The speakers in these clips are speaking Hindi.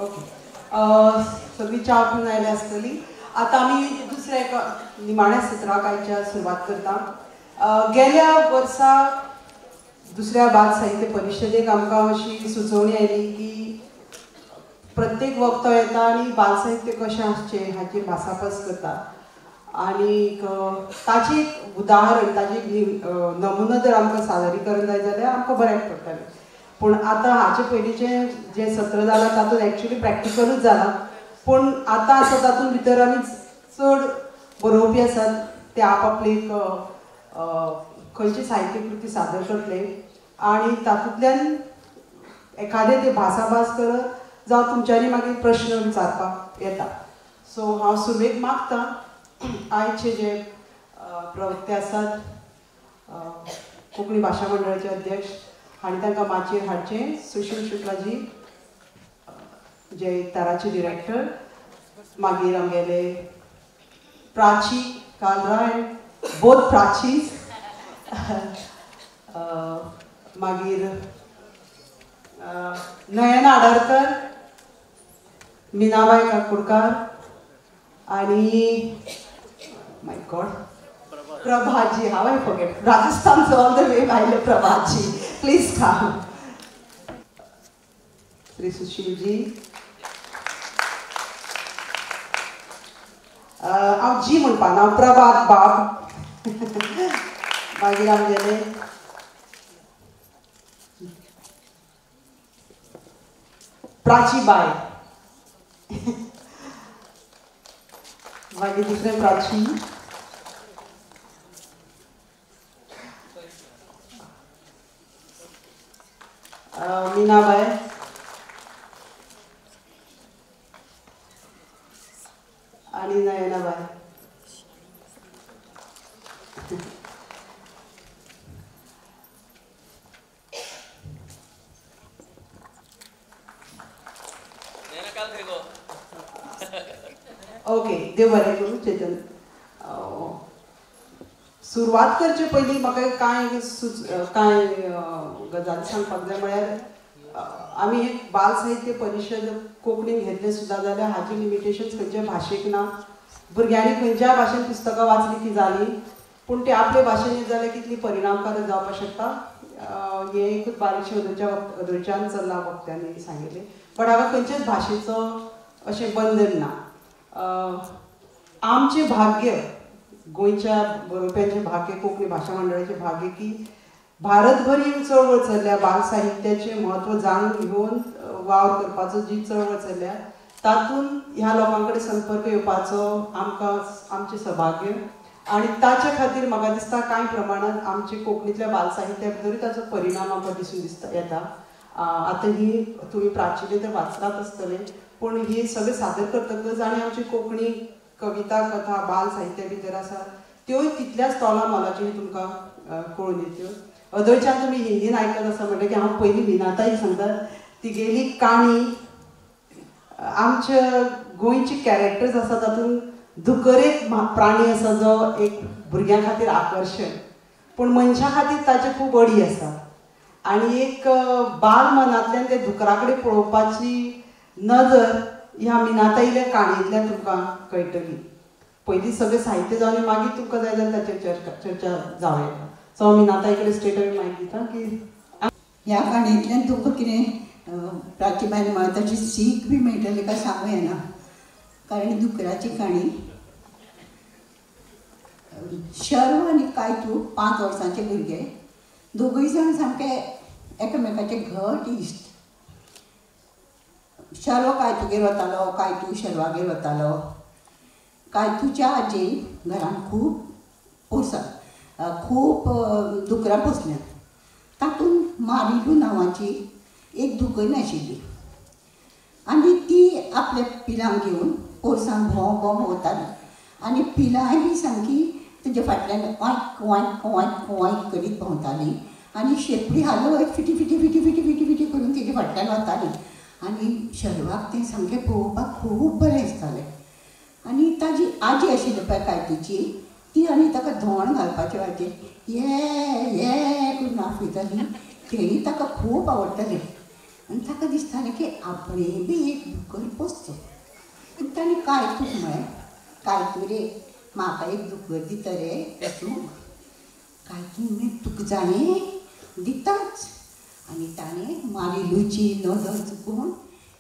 ओके सगळी च्या पिवन आयली आसतली. आता आमी दुसऱ्या एका निमाण्या सत्राक आयच्या सुरवात करता. गेल्या वर्सा दुसऱ्या बाल साहित्य परिशदेक आमकां अशी सुचोवणी आयली की प्रत्येक वक्तो येता आनी बाल साहित्य कशें आसचें हाचेर भासाभास करता. आनी ताची एक उदाहरण ताची नमुनो जर आमकां सादरीकरण जाय जाल्यार आमकां बऱ्याक पडटलें. पूण आतां हाचे पयलींचें जें सत्र जालां तातूंत एक्चुली प्रॅक्टिकलूच जालां. पूण आतां आसा तातूंत भितर आमी चड बरोवपी आसात ते आपआपली खंयची साहित्य कृती सादर करतले आनी तातूंतल्यान एखादें ते भासाभास करत जावं तुमच्यांनी मागीर प्रश्न विचारपाक येता. सो हांव सुरवेक मागतां आयचे जे प्रवक्ते आसात कोंकणी भाशा मंडळाचे अध्यक्ष हांणी तांकां माचयेर हाडचें. सुशील शुक्लाजी जे इफ्ताराचे डिरेक्टर, मागीर आमगेले प्राची कालरा बोथ प्राचीज, मागीर नयना आडारकर, मिनाबाई काकुडकार आनी माय गॉड प्रभाजी. हांव आय फॉरगेट राजस्थानचो ऑल द वे आयले प्रभाजी. Please come. श्री सुशीलजी. हांव जी म्हणपा ना प्रभात बाब. मागीर आमगेले प्राचीबाई. मागीर दुसरें प्राची, मीनाबाई, आनी नयनाबाई. ओके देव बरें करूं. चेतन सुरवात करचे पयलीं म्हाका कांय गजाली सांगपाक जाय. म्हळ्यार आमी एक बाल साहित्य परिशद कोंकणीन घेतले सुद्दां जाल्यार हाचे लिमिटेशन्स खंयच्या भाशेक ना. भुरग्यांनी खंयच्या भाशेन पुस्तकां वाचली ती जाली पूण ती आपले भाशेन येत जाल्यार कितली परिणामकारक जावपाक शकता हें एकूच बारीकशें अदोळच्यान चल्लां वक्त्यांनी सांगिल्लें. बट हांगा खंयच्याच भाशेचो अशें बंधन ना. आमचें भाग्य गोंयच्या बरोवप्यांचें भाग्य, कोंकणी भाशा मंडळाचें भाग्य की भारतभर ही चळवळ चल्ल्या बाल साहित्याचें म्हत्व जाणून घेवन वावर करपाचो जी चळवळ चल्ल्या तातूंत ह्या लोकां कडेन संपर्क येवपाचो आमकां आमचें सौभाग्य. आनी ताचे खातीर म्हाका दिसता कांय प्रमाणांत आमचे कोंकणीतल्या बाल साहित्या भितरूय ताचो परिणाम आमकां दिसून येता. आतां ही तुमी प्राचीन तर वाचलात आसतले पूण ही सगळें सादर करतकच आनी आमची कोंकणी कविता कथा बाल साहित्या भितर आसा त्योय तितल्याच तोला मोलाच्यो तुमकां कळून येत्यो. अदोळच्यान तुमी हिंदीन आयकत आसा म्हणटकीर की हांव पयलीं मिनाताई सांगता तिगेली काणी आमच्या गोंयची कॅरेक्टर्स आसा तातूंत दुकर एक प्राणी आसा जो एक भुरग्यां खातीर आकर्शण पूण मनशा खातीर ताचे खूब अडी आसा. आनी एक बाल मनांतल्यान ते दुकरा कडेन पळोवपाची नजर ह्या मिनाताईल्या काणयेंतल्यान तुमकां कळटली. पयलीं सगळें साहित्य जावन मागीर तुमकां जाय जाल्यार ताचेर चर्चा जावं येता. सो हांव मिनाताई कडेन स्ट्रेट अवे मागीर दिता की ह्या काणयेंतल्यान तुमकां कितें प्राचीबाईन म्हळ्या ताची सीख बी मेळटली काय सांगूं येना. कारण दुकराची काणी शर्व आनी कायतू 5 वर्सांचे भुरगे दोगूय जाण सामके एकामेकाचे घट इश्ट. शर्व कायतुगेर वतालो, कायतू शर्वागेर वतालो. कायतूच्या आजयेन घरान खूब दुकरां पोसल्यात. तातूंत मारिलू नांवाची एक दुकय नाशिल्ली आनी ती आपल्या पिलांक घेवन पोरसांत भोंव भोंवताली आनी पिलांय बी सामकी तेजे फाटल्यान वांयक वांयक वांयक वांयक करीत भोंवताली आनी शेपडी हालयत फिटी फिटी फिटी फिटी फिटी फिटी करून तेजे फाटल्यान वताली. आनी शर्वाक तें सामकें पळोवपाक खूब बरें दिसतालें. आनी ताजी आजी आशिल्ली पळय कायतूची ती आनी ताका धोंड घालपाचे वाटेर ये करून आपयताली. तेणी ताका खूब आवडटालें. आनी ताका दिसतालें की आपणें बी एक दुकर पोसचो. पूण ताणें कायतूक म्हळें, कायतू रे म्हाका एक दुकर दिता रे तूं. कायतून म्हळें तुका जाणें दिताच. आनी ताणें मारिलूची नदर चुकून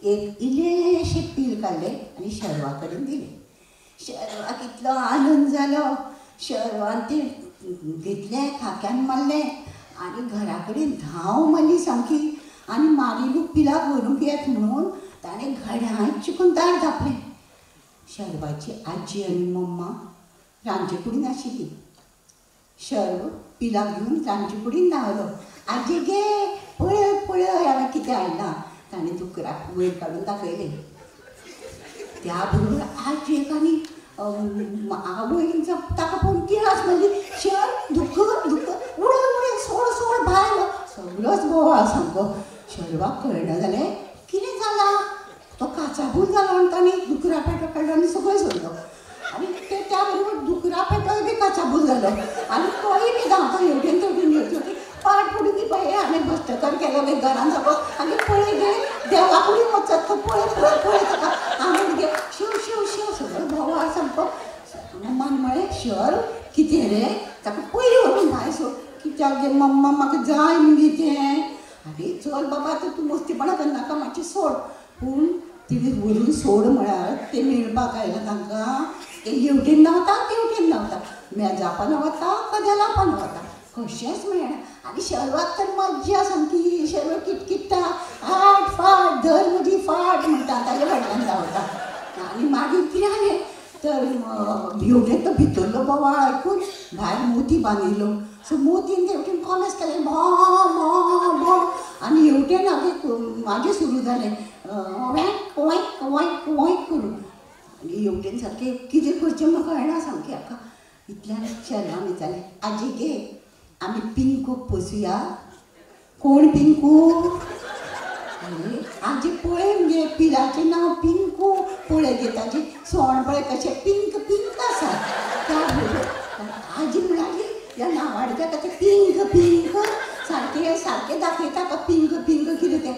एक इल्लेशें पील काडलें आनी शेरवा कडेन दिलें. शेरवाक इतलो आनंद जालो. शेरवान तें घेतलें, खाक्यान मारलें आनी घरा कडेन धांव मारली सामकी. आनी मारिलू पिलाक व्हरूंक येत म्हणून ताणें घड्याळ चिकून दार धापलें. शेरवाची आजी आनी मम्मा रांदचे कुडीन आशिल्ली. शेरव पिलाक घेवन रांदचे कुडीन धांवलो. आजी गे पळय पळय हांवें कितें हाडलां. ताणें दुकराक वयर काडून दाखयलें. त्या बरोबर आजयेक आनी आवयन ताका पळोवन किळस मारली. शेर दुकर दुकर उडय उडय सोड सोड भायर. सगळोच बोवाळ सामको. शेरवाक कळना जालें कितें जालां. तो काचाबूल जालो आनी ताणें दुकरा पेटो काडलो आनी सगळें सोडलो. आनी त्या बरोबर दुकरा पेटोय बी काचाबूल जालो. आनी तोय बी धांवतो हेवटेन तेवटेन हेवटेन पाट पडून ती पळय हांवें भश्टकार केलो बी घरान जागो. आनी पळय गे देवा कुडीन वचत तो पळय पळय पळय ताका. हांवें गे शेव शेव शेव सगळो बोवाळ सामको. मम्मान म्हळें शेर कितें रे. ताका पयलीं व्हरून भायर सोड. कित्याक गे मम्मा म्हाका जाय मगे तें. आरे चल बाबा तूं मस्तीपणां करनाका मातशें सोड. पूण तिणें व्हरून सोड म्हळ्यार तें मेळपाक आयलां तांकां. ते हेवटेन धांवता तेवटेन धांवता. मेजापान वता कदेलापान वता. कशेंच मेळना. आनी शेरवाक तर मज्जा सामकी. शेरव किटकिट्टा फाट फाट धर म्हजी फाट म्हणटा ताजे फाटल्यान धांवता. आनी मागीर कितें जालें तर हेवटेन तो भितरलो बोवाळ आयकून भायर मोती बांदिल्लो. सो मोतीन तेवटेन कॉमेस केलें भो भो भो. आनी हेवटेन मागीर सुरू जालें वॅक वॅक वॅक वॅक करून. आनी हेवटेन सारकें कितें करचें म्हाका कळना सामकें हाका. इतल्यान शेरवान विचारलें आजी गे आमी पिंकूक पोसुया. कोण पिंकू. आजी पळय मगे पिलाचें नांव पिंकू. पळय गे ताचें सोण पळय कशें पिंक पिंक आसा. त्या बरोबर आजी म्हणाली ह्या नांवाड ताका तें पिंक पिंक सारकें सारकें दाखयता ताका पिंक पिंक कितें तें.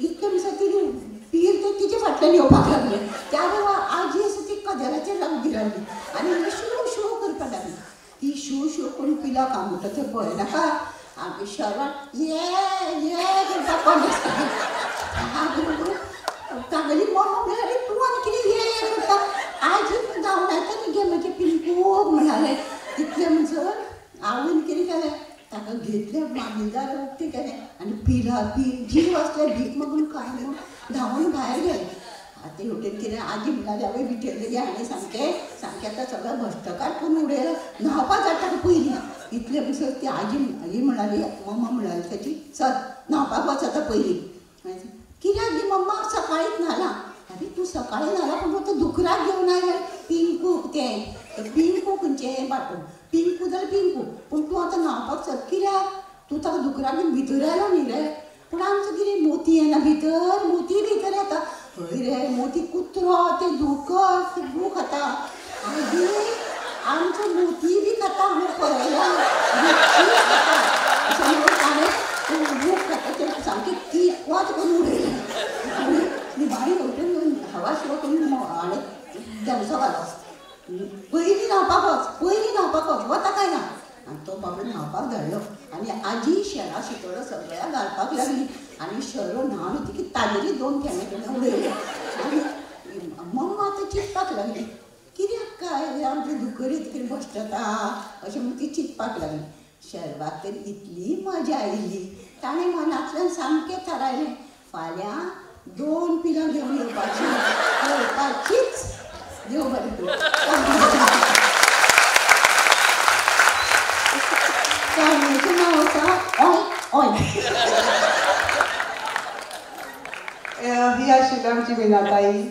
इतलें दिसा तिणें पीर तें तिचे फाटल्यान येवपाक लागलें. त्या बरोबर आजी आसा ती कदेलाचेर रावली रावली आनी शू शू करपाक लागली. ती शू शू करून पिलाक आंगुटा थंय पळयनाका. आमी शेरवान ये ये करपाक कॉमेस केलें. त्या बरोबर तागेली मम्मा म्हळ्यार अरे तूं आनी कितें ये ये करता. आजी जावं येता न्ही गे म्हजें पिंकू म्हणालें. तितलें म्हणसर आवयन कितें केलें ताका घेतलें मागिदार उक्तें केलें आनी पील जीव आसलें भीक मागून काय म्हणून धांवून भायर गेलें. आतां हेवटेन कितें आजी म्हणटाली आवय भितरलें गे हाणें सामकें आतां सगळें भश्टकार करून उडयलो. न्हांवपाक जाता ताका पयलीं. इतलें म्हणसर ती आजी म्हणाली मम्मा म्हणाली ताची चल न्हांवपाक वच आतां पयलीं. कित्याक गे मम्मा सकाळींच न्हालां. अरे तूं सकाळीं न्हालां पूण तो दुकराक घेवन आयलें पिंकूक तें पिंकू खंयचें बाटून पिंकू जाल्यार पिंकू. पूण तूं आतां न्हांवपाक चल कित्याक तूं ताका दुकराक घेवन भितर आयलो न्ही रे. पूण आमचो कितें मोती येना भितर. मोती भितर येता. हय रे मोती कुत्रो तें दुकर तें बूक खाता. आजी आमचो मोती बी खाता हांवें पळयलां. ताणें बूक खाता तें सामकें कितवत करून उडयलें. आनी निबाणी हेवटेन हवा शिवा करून हाणें देमचो घालो. पयलीं न्हांवपाक वच वता काय ना. आनी तो बाबा न्हांवपाक धाडलो. आनी आजी शेणा शितोडो सगळ्याक घालपाक लागली. आनी शेरो न्हावन ती तागेली 2 थेंबे थेंबे उडयले. आनी मम्मा आतां चिंतपाक लागली कित्याक काय आमचे दुकर इतकें बसता अशें म्हूण ती चिंतपाक लागली. शेरवाक तर इतली मजा आयिल्ली. ताणें मनांतल्यान सामकें थारायलें फाल्यां 2 पिलां घेवन येवपाचीच. देव बरें करूं. काणयेचें नांव आसा ऑय ऑय. ही आशिल्ली आमची मिनाताई.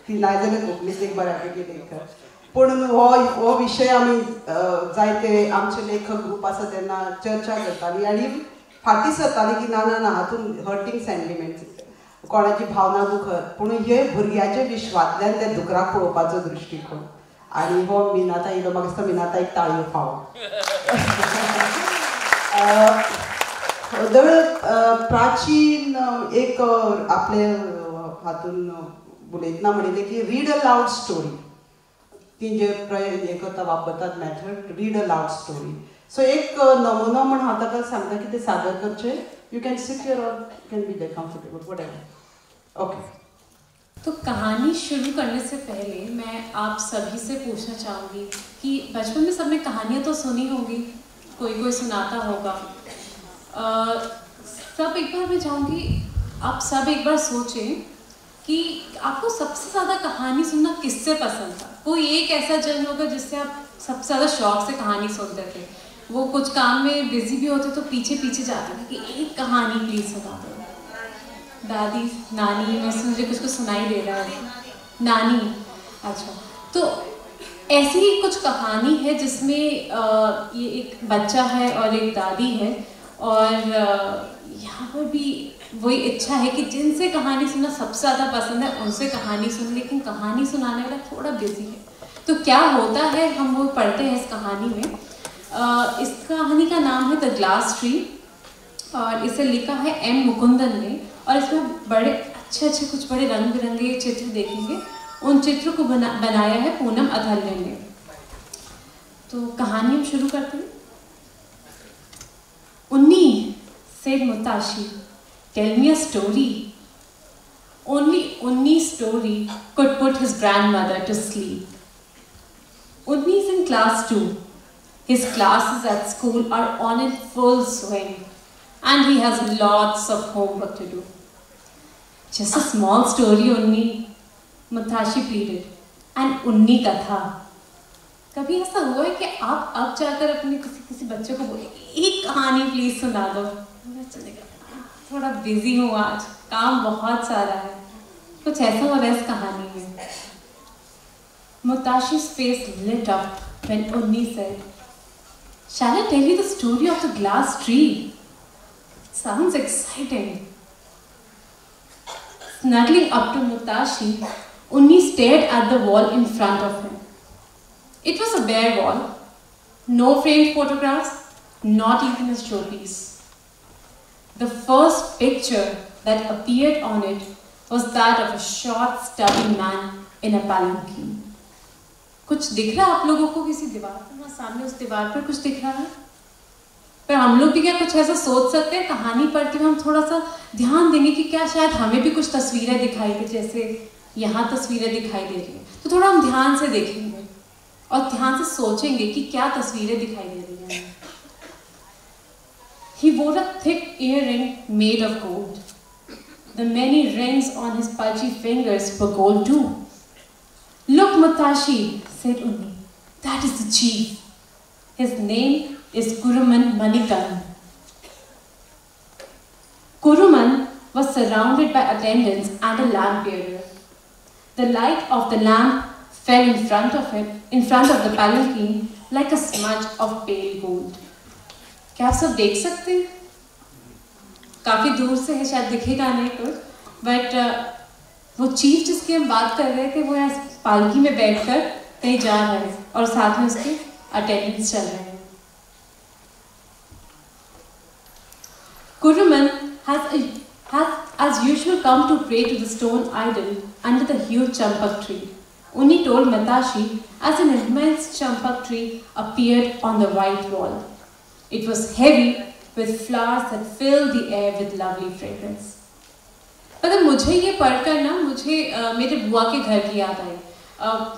ती नाजाल्यार कोंकणीच एक बऱ्यापैकी लेखक. पूण हो विशय आमी जायते आमचे लेखक ग्रूप आसा तेन्ना चर्चा करतालीं आनी फाटीं सरतालीं की ना ना ना हातूंत हर्टींग सेंटिमेंट्स कोणाची भावना दुखत. पूण हे भुरग्याच्या विश्वांतल्यान त्या दुकराक पळोवपाचो दृश्टीकोन. आनी हो मिनाताईलो म्हाका दिसता मिनाताईक ताळयो फावो. प्राचीन एक आपले हातून उलयतना म्हणिल्लें की रीड अ लावड स्टोरी. ती जे हे करता वापरतात method read a loud story. So एक नमुनो म्हण हांव ताका सांगता की ते सादर करचे. You can sit here or can be there comfortable whatever. Okay. तो कहानी शुरू करने से पहले मैं आप सभी से पूछना चाहूँगी कि बचपन में सबने कहानियाँ तो सुनी होंगी, कोई कोई सुनाता होगा. सब एक बार मैं चाहूँगी आप सब एक बार सोचें कि आपको सबसे ज़्यादा कहानी सुनना किससे पसंद था. कोई एक ऐसा जन होगा जिससे आप सबसे ज़्यादा शौक से कहानी सुनते थे. वो कुछ काम में बिजी भी होते तो पीछे पीछे जाते थे कि एक कहानी प्लीज़ सुना दो. दादी, नानी, मुझे कुछ सुनाई दे रहा है. नानी, अच्छा. तो ऐसी ही कुछ कहानी है जिसमें ये एक बच्चा है और एक दादी है और यहाँ पर भी वही इच्छा है कि जिनसे कहानी सुनना सबसे ज़्यादा पसंद है उनसे कहानी सुन, लेकिन कहानी सुनाने वाला थोड़ा बिजी है. तो क्या होता है हम वो पढ़ते हैं इस कहानी में. इस कहानी का नाम है द ग्लास ट्री और इसे लिखा है एम मुकुंदन ने. और इसमें बड़े अच्छे कुछ बड़े रंग बिरंगे चित्र देखेंगे. उन चित्रों को बनाया है पूनम अथल्य ने. तो कहानी हम शुरू करते हैं. उन्नी said Mutashi, tell me a story. Only Unni's story could put his grandmother to sleep. Unni is in class 2. His classes at school are on in full swing and he has lots of homework to do. Just a small story, Unni, Mutashi pleaded. And Unni katha. कभी ऐसा हुआ है कि आप अब जाकर अपने किसी बच्चे को बोले एक कहानी प्लीज सुना दो. चलेगा, थोड़ा बिजी हूँ आज, काम बहुत सारा है. कुछ ऐसा हो रहा है इस कहानी में. Mutashi's face lit up when Unni said, "Shall I tell you the story of the glass tree? Sounds exciting." Snuggling up to Mutashi, Unni stared at the wall in front of him. It was a bare wall, no framed photographs, not even a showpiece. The first picture that appeared on it was that of a short, stubby man in a palanquin. कुछ दिख रहा है आप लोगों को किसी दीवार पर? वहाँ सामने उस दीवार पर कुछ दिख रहा है. पर हम लोग भी क्या कुछ ऐसा सोच सकते हैं कहानी पढ़ते हुए हम थोड़ा सा ध्यान देंगे कि क्या शायद हमें भी कुछ तस्वीरें दिखाई दे, जैसे यहाँ तस्वीरें दिखाई दे रही है. तो थोड़ा हम ध्यान से देखेंगे और ध्यान से सोचेंगे कि क्या तस्वीरें दिखाई दे रही हैं. He wore a thick earring made of gold. The many rings on his pudgy fingers were gold too. Look, Mutashi, said Unni. That is the chief. His name is Kuruman Manikan. Kuruman was surrounded by attendants and a lamp bearer. The light of the lamp fell in front of the palanquin like a smudge of pale gold. क्या आप सब देख सकते हैं? काफी दूर से है, शायद दिखेगा नहीं कुछ, बट वो चीफ जिसकी हम बात कर रहे थे वो यहाँ पालकी में बैठकर कहीं जा रहे हैं और साथ में उसके अटेंडेंट्स चल रहे हैं. Kuruman has as usual come to pray to the stone idol under the huge champak tree. Unni told Mutashi as an immense champak tree appeared on the white wall. It was heavy with flowers that filled the air with lovely fragrance. मतलब मुझे ये पढ़कर ना मुझे मेरे बुआ के घर की याद आई.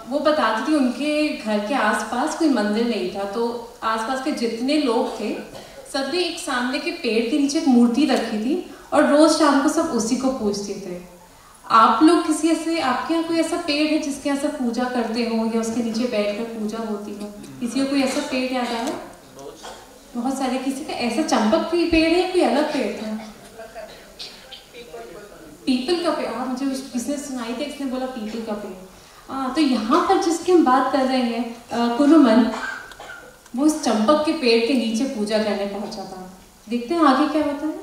वो बताती थी उनके घर के आसपास कोई मंदिर नहीं था, तो आसपास के जितने लोग थे सबने एक सामने के पेड़ के नीचे एक मूर्ति रखी थी और रोज शाम को सब उसी को पूजते थे. आप लोग किसी ऐसे आपके यहाँ कोई ऐसा पेड़ है जिसके यहाँ सब पूजा करते हो या उसके नीचे बैठकर पूजा होती हो? किसी को कोई ऐसा पेड़ याद आया? बहुत सारे. किसी का ऐसा चंपक की पेड़ है, कोई अलग पेड़ था? पीपल का पेड़. हाँ, मुझे किसने सुनाई थी, इसने बोला पीपल का पेड़. हाँ, तो यहाँ पर जिसकी हम बात कर रहे हैं कुरुमन, वो इस चंपक के पेड़ के नीचे पूजा करने पहुंचा था. देखते हैं आगे क्या होता है.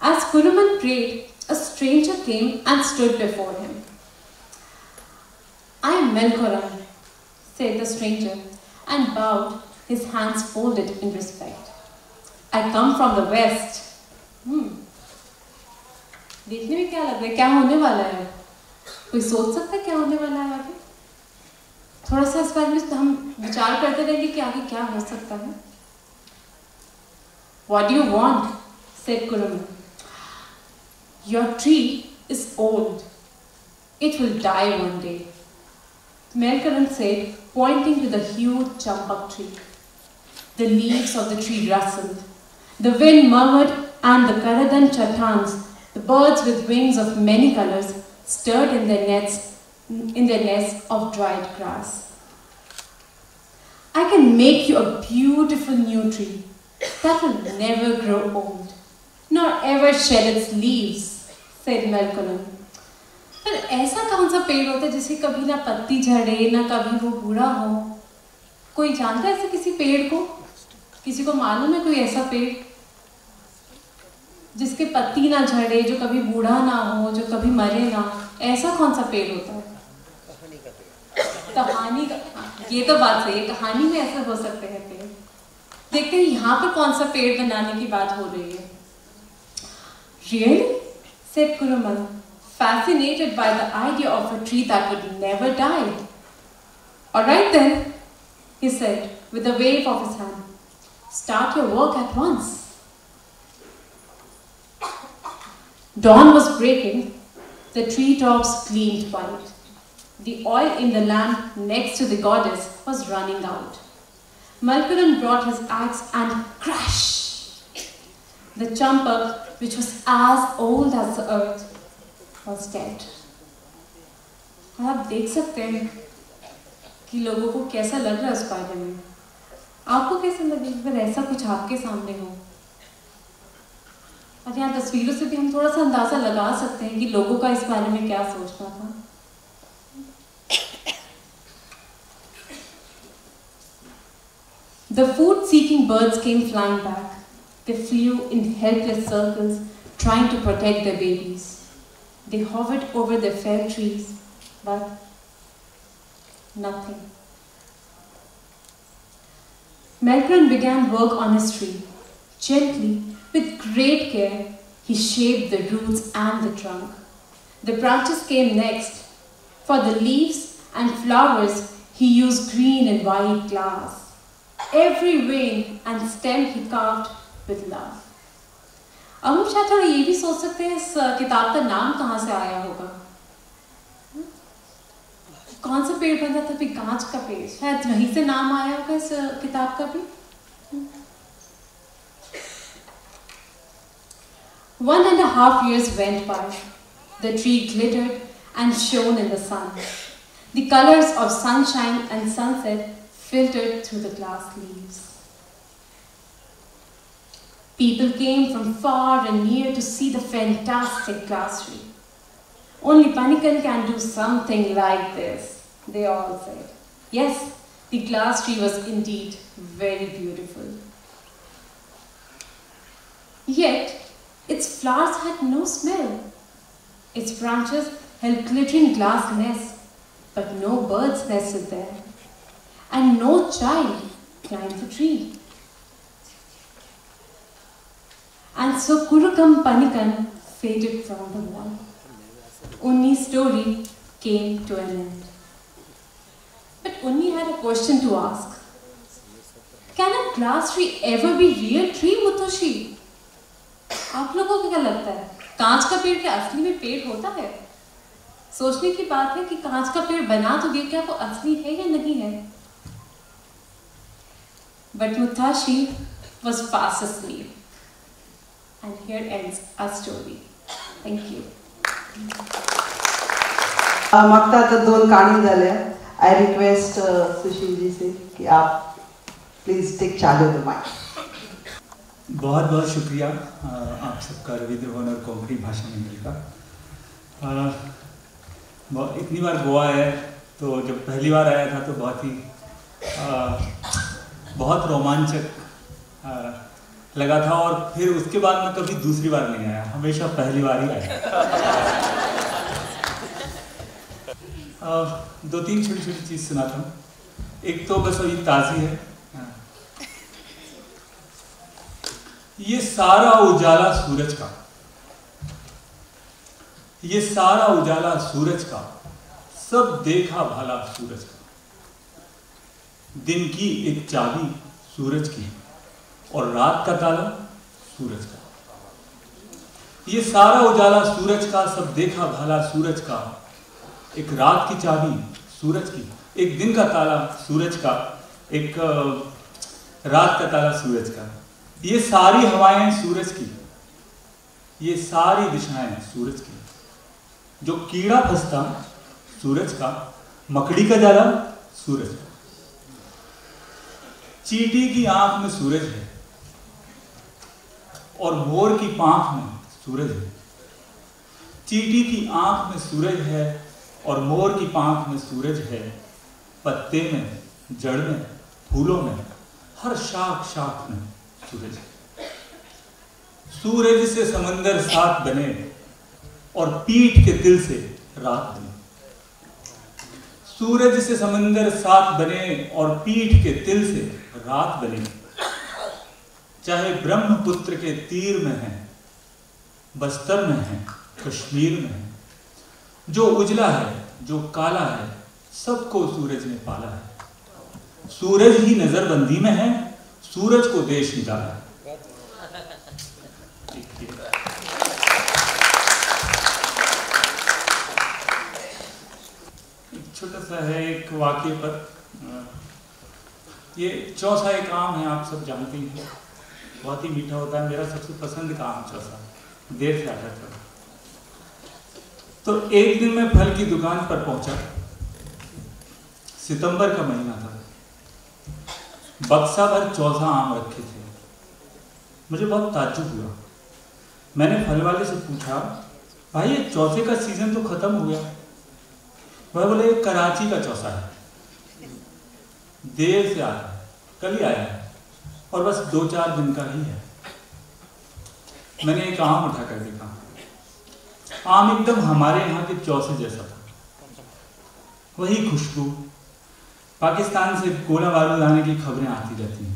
As Kuruman prayed, a stranger came and stood before him. I am Melkoran, said the stranger, and bowed, his hands folded in respect. I come from the west. देखने में क्या लग रहा है, क्या होने वाला है? कोई सोच सकता है क्या होने वाला है आगे? थोड़ा सा इस बारे में हम विचार करते रहेंगे कि आगे क्या हो सकता है. What do you want? Said Kuruman. Your tree is old. It will die one day. Melkaran said, pointing to the huge champak tree. The leaves of the tree rustled. The wind murmured, and the Karadan chattans, the birds with wings of many colors, stirred in their nests of dried grass. I can make you a beautiful new tree that will never grow old, nor ever shed its leaves, said Melkaran. पर ऐसा कौन सा पेड़ होता है जिसे कभी ना पत्ती झड़े ना कभी वो बूढ़ा हो? कोई जानता है ऐसे किसी पेड़ को? किसी को मालूम है कोई ऐसा पेड़ जिसके पत्ती ना झड़े, जो कभी बूढ़ा ना हो, जो कभी मरे ना? ऐसा कौन सा पेड़ होता है? कहानी का, ये तो बात सही है, कहानी में ऐसे हो सकते हैं पेड़. देखते हैं यहाँ पर कौन सा पेड़ बनाने की बात हो रही है. Really? said Kuruman, fascinated by the idea of a tree that would never die. All right then, he said with a wave of his hand. Start your work at once. Dawn was breaking. The treetops gleamed white. The oil in the lamp next to the goddess was running out. Melkaran brought his axe and crash! The champak, which was as old as the earth, was dead. और आप देख सकते हैं कि लोगों को कैसा लग रहा है उस बारे में. आपको कैसा लगे अगर ऐसा कुछ आपके सामने हो? और यहाँ तस्वीरों से भी हम थोड़ा सा अंदाजा लगा सकते हैं कि लोगों का इस बारे में क्या सोचना था. The food-seeking birds came flying back. They flew in helpless circles, trying to protect their babies. They hovered over their felled trees, but nothing. Melkaran began work on his tree. Gently, with great care, he shaped the roots and the trunk. The branches came next. For the leaves and flowers, he used green and white glass. Every vein and stem he carved with love. अब हम शायद थोड़ा ये भी सोच सकते हैं इस किताब का नाम कहाँ से आया होगा. कौन सा पेड़ बना था? कांच का पेड़. शायद वहीं से नाम आया होगा इस किताब का भी. 1.5 years went by. The tree glittered and shone in the sun. The colors of sunshine and sunset filtered through the glass leaves. People came from far and near to see the fantastic glass tree. Only Panikan can do something like this, they all said. Yes, the glass tree was indeed very beautiful. Yet, its flowers had no smell. Its branches held glittering glass nests, but no birds nested there. And no child climbed the tree. And so Kurukam Panikan faded from the wall. Unni's story came to an end. But Unni had a question to ask. Can a glass tree ever be real tree, Muthushi? आप लोगों को क्या लगता है? कांच का पेड़ क्या असली में पेड़ होता है? सोचने की बात है कि कांच का पेड़ बना तो दिया, क्या वो असली है या नहीं है? But Muthushi was fast asleep. And here ends our story. Thank you. मागता आता 2 कहानी झाल्या. I request सुशील जी से कि आप please take charge of the mic. बहुत बहुत शुक्रिया आप सबका रविद्रवन और कोंकणी भाषा मंडल का. इतनी बार गोवा है तो जब पहली बार आया था तो बहुत रोमांचक लगा था. और फिर उसके बाद मैं कभी दूसरी बार नहीं आया, हमेशा पहली बार ही आया. 2-3 छोटी-छोटी चीज़ सुनाता हूँ. एक तो बस वही ताज़ी है. ये सारा उजाला सूरज का, ये सारा उजाला सूरज का, सब देखा भाला सूरज का। दिन की एक चाबी सूरज की और रात का ताला सूरज का। ये सारा उजाला सूरज का, सब देखा भाला सूरज का। एक रात की चाबी सूरज की, एक दिन का ताला सूरज का, एक रात का ताला सूरज का। ये सारी हवाएं सूरज की, ये सारी दिशाएं सूरज की। जो कीड़ा फंसता सूरज का, मकड़ी का जाला सूरज का। चींटी की आंख में सूरज है और मोर की पांख में सूरज है। चींटी की आंख में सूरज है और मोर की पांख में सूरज है। पत्ते में, जड़ में, फूलों में, हर शाख शाख में सूरज है। सूरज से समंदर साथ बने और पीठ के तिल से रात बने। सूरज से समंदर साथ बने और पीठ के तिल से रात बने। चाहे ब्रह्मपुत्र के तीर में है, बस्तर में है, कश्मीर में है, जो उजला है, जो काला है, सबको सूरज ने पाला है। सूरज ही नजरबंदी में है, सूरज को देश निकाला है। छोटा सा है एक वाक्य पर। ये चौसा एक आम है, आप सब जानते ही हैं, बहुत ही मीठा होता है। मेरा सबसे पसंद का आम चौसा, देर से आता था। तो एक दिन मैं फल की दुकान पर पहुंचा। सितंबर का महीना था। बक्सा भर चौसा आम रखे थे। मुझे बहुत ताज्जुब हुआ। मैंने फल वाले से पूछा, भाई ये चौसे का सीजन तो खत्म हो गया। वह बोले कराची का चौसा है, देर से आया है, कल ही आया है और बस 2-4 दिन का ही है। मैंने एक आम उठाकर देखा। आम एकदम हमारे यहाँ के चौसे जैसा था। वही खुशबू। पाकिस्तान से गोला बारूद आने की खबरें आती रहती हैं।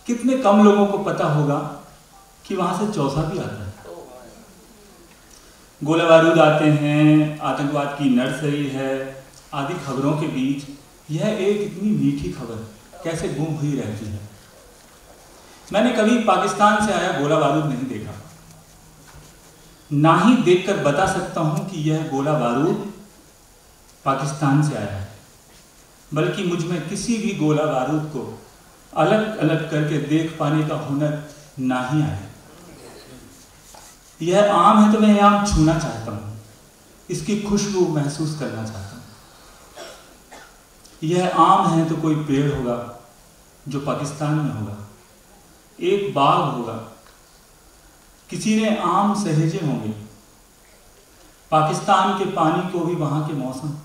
कितने कम लोगों को पता होगा कि वहां से चौसा भी आता है। गोला बारूद आते हैं, आतंकवाद की नर्सरी है, आदि खबरों के बीच यह एक इतनी मीठी खबर कैसे गुम हुई रहती है। मैंने कभी पाकिस्तान से आया गोला बारूद नहीं देखा, ना ही देखकर बता सकता हूं कि यह गोला बारूद पाकिस्तान से आया है। बल्कि मुझ में किसी भी गोला बारूद को अलग अलग करके देख पाने का हुनर ना ही आया। यह आम है तो मैं यह आम छूना चाहता हूं, इसकी खुशबू महसूस करना चाहता हूं। यह आम है तो कोई पेड़ होगा जो पाकिस्तान में होगा, एक बाग होगा, किसी ने आम सहेजे होंगे। पाकिस्तान के पानी को भी वहां के मौसम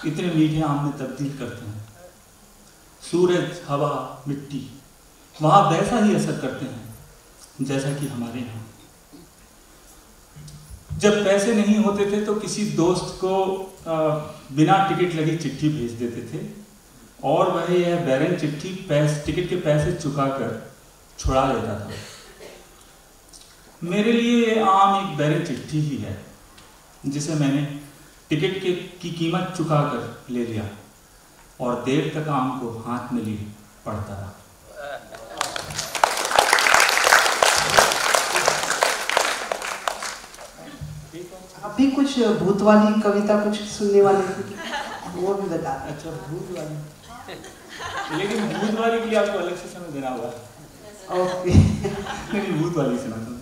इतने मीठे आम में तब्दील करते हैं। सूरज, हवा, मिट्टी वहां वैसा ही असर करते हैं जैसा कि हमारे यहाँ। जब पैसे नहीं होते थे तो किसी दोस्त को बिना टिकट लगी चिट्ठी भेज देते थे और वह यह बैरन चिट्ठी टिकट के पैसे चुकाकर छुड़ा लेता था। मेरे लिए ये आम एक बैरन चिट्ठी ही है जिसे मैंने टिकट की कीमत चुकाकर ले लिया और देर तक आम को हाथ में लिए पढ़ता रहा। अभी कुछ भूत वाली कविता कुछ सुनने वाले थे, वो भी बता। अच्छा, भूत वाली। लेकिन भूत वाली के लिए आपको अलग से समय देना होगा। ओके। लेकिन भूत वाली सुनाता हूँ।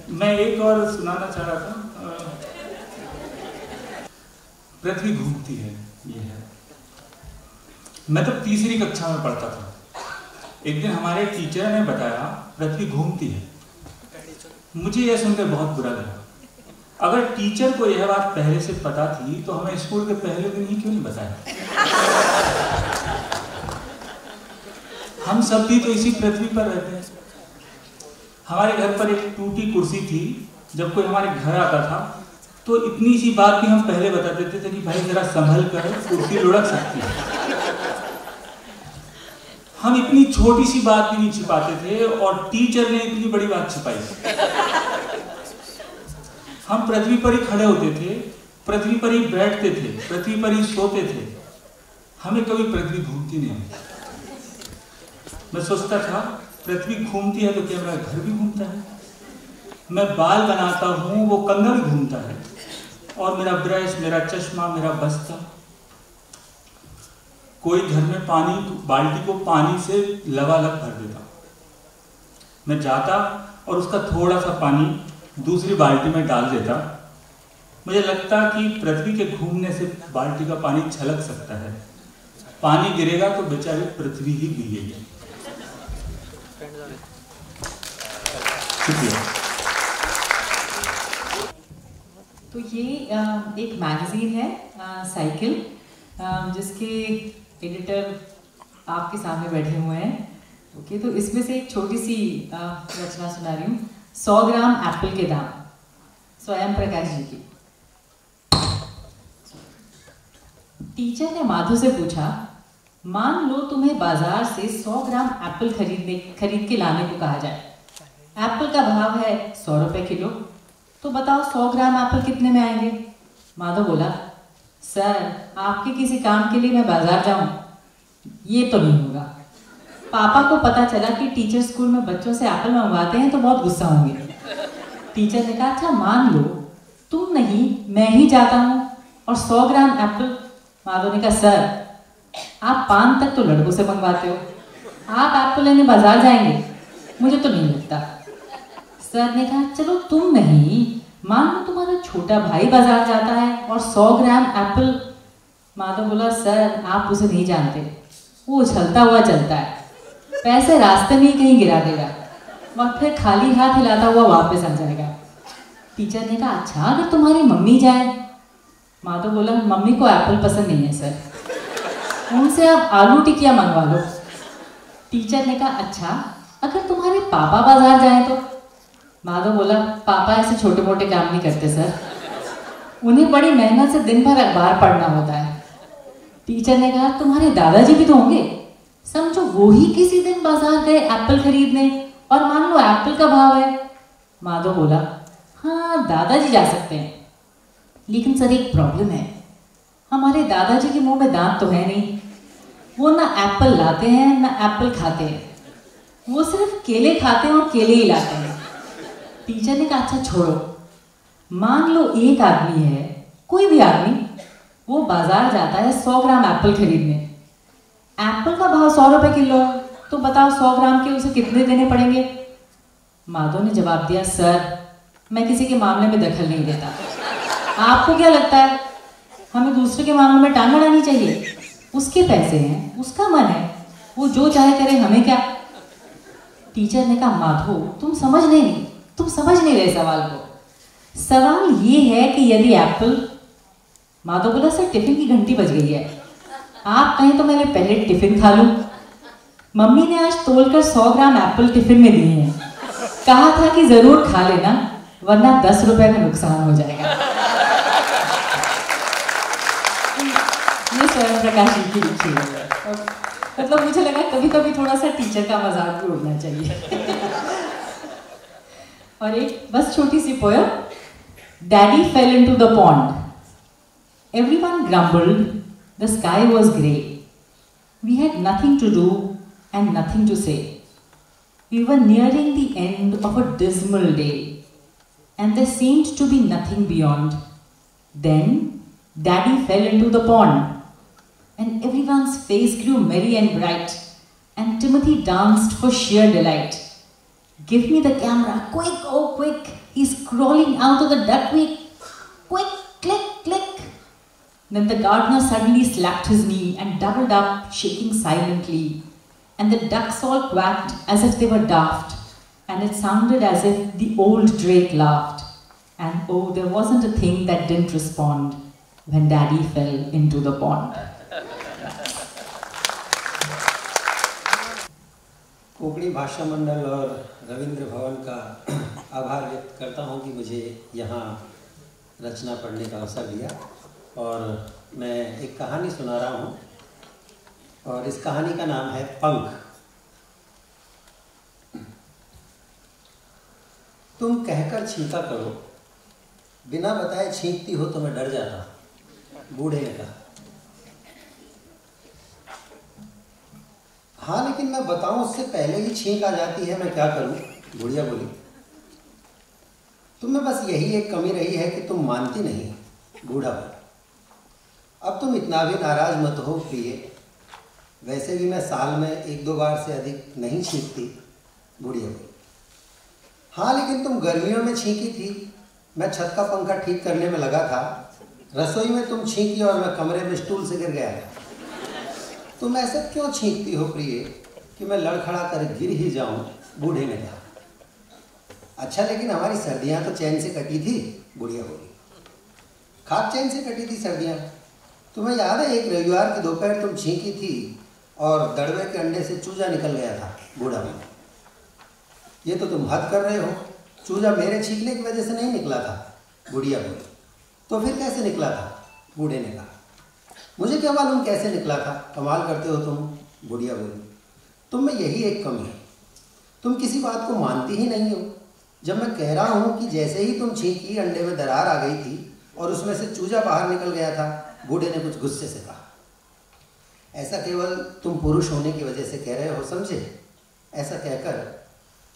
मैं एक और सुनाना चाह रहा था। पृथ्वी घूमती है, ये है। मैं तो तीसरी कक्षा में पढ़ता था। एक दिन हमारे टीचर ने बताया पृथ्वी घूमती है। मुझे यह सुनकर बहुत बुरा लगा। अगर टीचर को यह बात पहले से पता थी तो हमें स्कूल के पहले दिन ही क्यों नहीं बताया। हम सब भी तो इसी पृथ्वी पर रहते हैं। हमारे घर पर एक टूटी कुर्सी थी। जब कोई हमारे घर आता था तो इतनी सी बात भी हम पहले बता देते थे कि भाई जरा संभल कर, कुर्सी लुढ़क सकती है। हम इतनी छोटी सी बात भी नहीं छिपाते थे और टीचर ने इतनी बड़ी बात छिपाई। हम पृथ्वी पर ही खड़े होते थे, पृथ्वी पर ही बैठते थे, पृथ्वी पर ही सोते थे, हमें कभी पृथ्वी घूमती नहीं। मैं सोचता था पृथ्वी घूमती है तो क्या मेरा घर भी घूमता है? मैं बाल बनाता हूं, वो कंघा भी घूमता है, और मेरा ब्रश, मेरा चश्मा, मेरा बस्ता। कोई घर में बाल्टी को पानी से लबालब भर देता, मैं जाता और उसका थोड़ा सा पानी दूसरी बाल्टी में डाल देता। मुझे लगता कि पृथ्वी के घूमने से बाल्टी का पानी छलक सकता है, पानी गिरेगा तो बेचारी पृथ्वी ही भीगेगी। शुक्रिया। तो ये एक मैगजीन है साइकिल, जिसके एडिटर आपके सामने बैठे हुए हैं। ओके, तो इसमें से एक छोटी सी रचना सुना रही हूँ। 100 ग्राम एप्पल के दाम, स्वयं प्रकाश जी की। टीचर ने माधु से पूछा, मान लो तुम्हें बाजार से 100 ग्राम एप्पल खरीद के लाने को कहा जाए। एप्पल का भाव है 100 रुपए किलो, तो बताओ 100 ग्राम एप्पल कितने में आएंगे? माधव बोला, सर आपके किसी काम के लिए मैं बाजार जाऊं, ये तो नहीं होगा। पापा को पता चला कि टीचर स्कूल में बच्चों से एप्पल मंगवाते हैं तो बहुत गुस्सा होंगे। टीचर ने कहा, अच्छा मान लो तुम नहीं मैं ही जाता हूं और 100 ग्राम एप्पल। माधव ने कहा, सर आप पान तक तो लड़कों से मंगवाते हो, आप एप्पल लेने बाजार जाएंगे? मुझे तो नहीं लगता। सर ने कहा, चलो तुम नहीं, मान लो तुम्हारा छोटा भाई बाजार जाता है और 100 ग्राम एप्पल। माधव बोला, सर आप उसे नहीं जानते, वो उछलता हुआ चलता है, पैसे रास्ते में ही कहीं गिरा देगा और फिर खाली हाथ हिलाता हुआ वापस आ जाएगा। टीचर ने कहा, अच्छा अगर तुम्हारी मम्मी जाए? माधव बोला, मम्मी को एप्पल पसंद नहीं है सर, उनसे आप आलू टिकिया मंगवा लो। टीचर ने कहा, अच्छा अगर तुम्हारे पापा बाजार जाए तो? माधव बोला, पापा ऐसे छोटे मोटे काम नहीं करते सर, उन्हें बड़ी मेहनत से दिन भर अखबार पढ़ना होता है। टीचर ने कहा, तुम्हारे दादाजी भी तो होंगे, समझो वो ही किसी दिन बाजार गए एप्पल खरीदने और मान लो एप्पल का भाव है। माधव बोला, हाँ दादाजी जा सकते हैं, लेकिन सर एक प्रॉब्लम है, हमारे दादाजी के मुंह में दांत तो है नहीं, वो ना एप्पल लाते हैं ना एप्पल खाते हैं, वो सिर्फ केले खाते हैं और केले ही लाते हैं। टीचर ने कहा, अच्छा छोड़ो, मान लो एक आदमी है, कोई भी आदमी, वो बाजार जाता है 100 ग्राम एप्पल खरीदने, एप्पल का भाव 100 रुपए किलो, तो बताओ 100 ग्राम के उसे कितने देने पड़ेंगे? माधव ने जवाब दिया, सर मैं किसी के मामले में दखल नहीं देता, आपको क्या लगता है हमें दूसरे के मामले में टांग अड़ानी चाहिए? उसके पैसे हैं, उसका मन है, वो जो चाहे करे, हमें क्या? टीचर ने कहा, माधव तुम समझ नहीं रहे सवाल को। सवाल ये है कि यदि एप्पल। माधव बोला, सर टिफिन की घंटी बज गई है, आप कहें तो मैं पहले टिफिन खा लूं। मम्मी ने आज तोलकर 100 ग्राम एप्पल टिफिन में दिए हैं, कहा था कि जरूर खा लेना वरना 10 रुपए का नुकसान हो जाएगा। ये स्वयं प्रकाश जी की लिखी है। मतलब मुझे लगा कभी कभी थोड़ा सा टीचर का मजाक भी उड़ना चाहिए। और एक बस छोटी सी poem, daddy fell into the pond. Everyone grumbled, the sky was grey, we had nothing to do and nothing to say. We were nearing the end of a dismal day, and there seemed to be nothing beyond. Then Daddy fell into the pond, and everyone's face grew merry and bright, and Timothy danced for sheer delight. Give me the camera, quick, oh quick, he's crawling out of the duckweed. Quick, click, click. Then the gardener suddenly slapped his knee and doubled up, shaking silently. And the ducks all quacked as if they were daft, and it sounded as if the old drake laughed. And oh, there wasn't a thing that didn't respond when Daddy fell into the pond. Konkani भाषा मंडल और रविंद्र भवन का आभार व्यक्त करता हूँ कि मुझे यहाँ रचना पढ़ने का अवसर दिया। और मैं एक कहानी सुना रहा हूँ, और इस कहानी का नाम है पंख। तुम कहकर छींका करो, बिना बताए छींकती हो तो मैं डर जाता, बूढ़े ने कहा। हाँ लेकिन मैं बताऊं उससे पहले ही छींक आ जाती है, मैं क्या करूं? बुढ़िया बोली। तुम्हें बस यही एक कमी रही है कि तुम मानती नहीं। बूढ़ा बोला। अब तुम इतना भी नाराज मत हो प्रिय, वैसे भी मैं साल में 1-2 बार से अधिक नहीं छींकती। बुढ़िया बोली। हाँ लेकिन तुम गर्मियों में छींकी थी, मैं छत का पंखा ठीक करने में लगा था, रसोई में तुम छींकी और मैं कमरे में स्टूल से गिर गया था। तुम ऐसे क्यों छींकती हो प्रिय कि मैं लड़खड़ा कर गिर ही जाऊं? बूढ़े ने कहा। अच्छा लेकिन हमारी सर्दियां तो चैन से कटी थी। बुढ़िया बोली। खाक चैन से कटी थी सर्दियां? तुम्हें याद है एक रविवार की दोपहर तुम छींकी थी और दड़वे के अंडे से चूजा निकल गया था? बूढ़ा बोला। ये तो तुम हद कर रहे हो, चूजा मेरे छींकने की वजह से नहीं निकला था। बुढ़िया बोली। तो फिर कैसे निकला था? बूढ़े ने कहा। मुझे क्या मालूम कैसे निकला था, कमाल करते हो तुम। बुढ़िया बोली। तुम में यही एक कमी है, तुम किसी बात को मानती ही नहीं हो। जब मैं कह रहा हूँ कि जैसे ही तुम छींकी अंडे में दरार आ गई थी और उसमें से चूजा बाहर निकल गया था, बूढ़े ने कुछ गुस्से से कहा। ऐसा केवल तुम पुरुष होने की वजह से कह रहे हो, समझे? ऐसा कहकर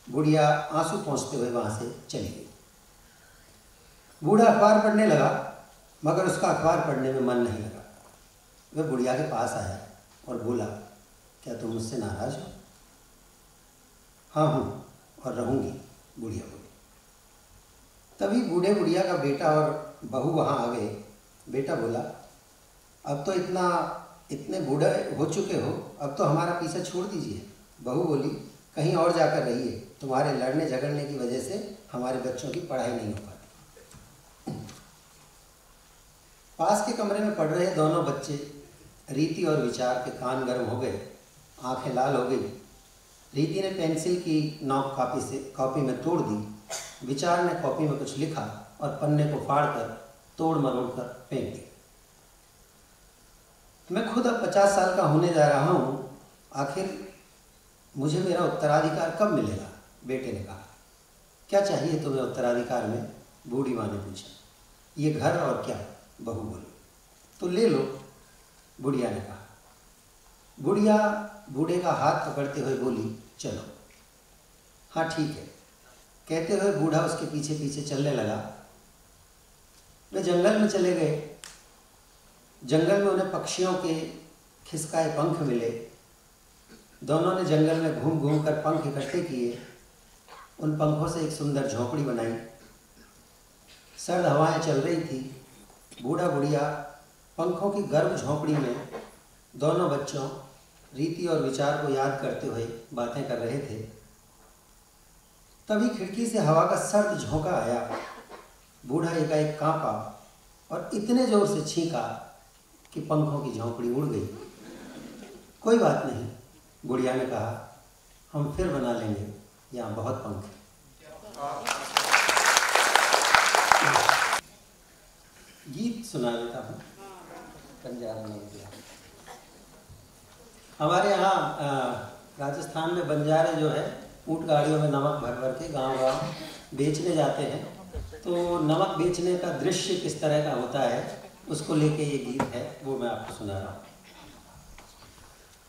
बुढ़िया आंसू पोंछते हुए वहां से चली गई। बूढ़ा अखबार पढ़ने लगा, मगर उसका अखबार पढ़ने में मन नहीं लगा। वह बुढ़िया के पास आया और बोला, क्या तुम मुझसे नाराज हो? हाँ हूँ और रहूंगी, बुढ़िया बोली। तभी बूढ़े बुढ़िया का बेटा और बहू वहाँ आ गए। बेटा बोला, अब तो इतने बूढ़े हो चुके हो, अब तो हमारा पीछा छोड़ दीजिए। बहू बोली, कहीं और जाकर रहिए, तुम्हारे लड़ने झगड़ने की वजह से हमारे बच्चों की पढ़ाई नहीं हो पाती। पास के कमरे में पढ़ रहे दोनों बच्चे रीति और विचार के कान गर्म हो गए, आंखें लाल हो गई। रीति ने पेंसिल की नोक कॉपी में तोड़ दी। विचार ने कॉपी में कुछ लिखा और पन्ने को फाड़कर तोड़ मरोड़ कर फेंक दिया। मैं खुद अब 50 साल का होने जा रहा हूँ, आखिर मुझे मेरा उत्तराधिकार कब मिलेगा? बेटे ने कहा। क्या चाहिए तुम्हें उत्तराधिकार में? बूढ़ी माँ ने पूछा। ये घर और क्या? बहू बोली। तो ले लो, बुढ़िया ने कहा। बुढ़िया बूढ़े का हाथ पकड़ते हुए बोली, चलो। हाँ ठीक है, कहते हुए बूढ़ा उसके पीछे पीछे चलने लगा। वे जंगल में चले गए। जंगल में उन्हें पक्षियों के खिसकाए पंख मिले। दोनों ने जंगल में घूम घूम कर पंख इकट्ठे किए। उन पंखों से एक सुंदर झोंपड़ी बनाई। सर्द हवाएं चल रही थी। बूढ़ा बुढ़िया पंखों की गर्म झोंपड़ी में दोनों बच्चों रीति और विचार को याद करते हुए बातें कर रहे थे। तभी खिड़की से हवा का सर्द झोंका आया। बूढ़ा एकाएक कांपा और इतने जोर से छींका कि पंखों की झोंपड़ी उड़ गई। कोई बात नहीं, बुढ़िया ने कहा, हम फिर बना लेंगे, यहाँ बहुत पंख है। गीत सुना देता हूँ पंजाब में। हमारे यहाँ राजस्थान में बंजारे जो है ऊँट गाड़ियों में नमक भर भर के गांव गांव बेचने जाते हैं। तो नमक बेचने का दृश्य किस तरह का होता है उसको लेके ये गीत है, वो मैं आपको सुना रहा हूँ।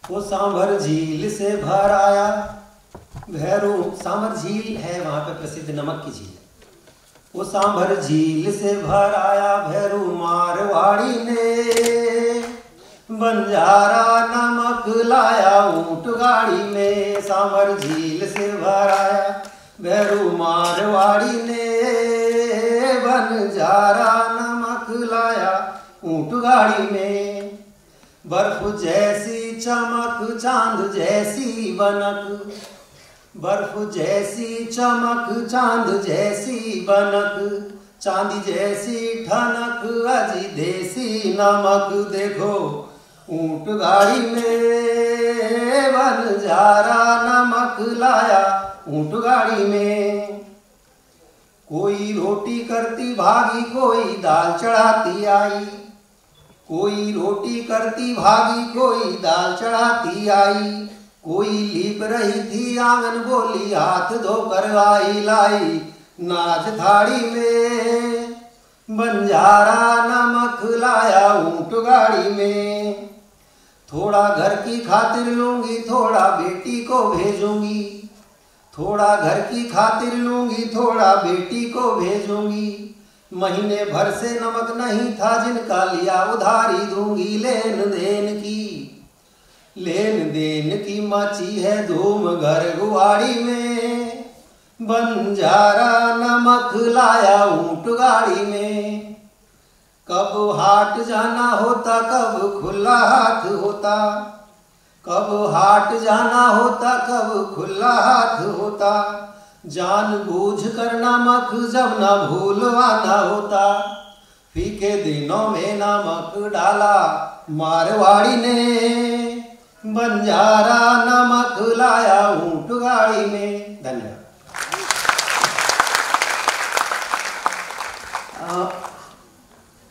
वो सांभर झील से भर आया भैरू, सांभर झील है वहाँ पे प्रसिद्ध नमक की झील। वो सांभर झील से भर आया भैरू मारवाड़ी ने, बंजारा नमक लाया ऊँट गाड़ी में। सांभर झील से भर आया भैरू मारवाड़ी ने, बंजारा नमक लाया ऊँट गाड़ी में। बर्फ जैसी चमक चांद जैसी बनक, बर्फ जैसी चमक चांद जैसी बनक, चांदी जैसी ठनक अजी देसी नमक। देखो ऊँट गाड़ी में बंजारा नमक लाया ऊँट गाड़ी में। कोई रोटी करती भागी कोई दाल चढ़ाती आई, कोई रोटी करती भागी कोई दाल चढ़ाती आई। कोई लीप रही थी आंगन बोली हाथ धोकर आई लाई, नाच थाड़ी में बंजारा नमक लाया ऊंट गाड़ी में। थोड़ा घर की खातिर लूंगी थोड़ा बेटी को भेजूंगी, थोड़ा घर की खातिर लूंगी थोड़ा बेटी को भेजूंगी। महीने भर से नमक नहीं था जिनका लिया उधारी दूंगी। लेन देन की मची है धूम घर गुआड़ी में, बंजारा नमक लाया ऊंट गाड़ी में। कब हाट जाना होता कब खुला हाथ होता, कब हाट जाना होता कब खुला हाथ होता। जान बूझ कर नमक जब न भूलवाना होता, फीके दिनों में नमक डाला मारवाड़ी ने, बंजारा नमक लाया ऊंट गाड़ी में। धन्यवाद।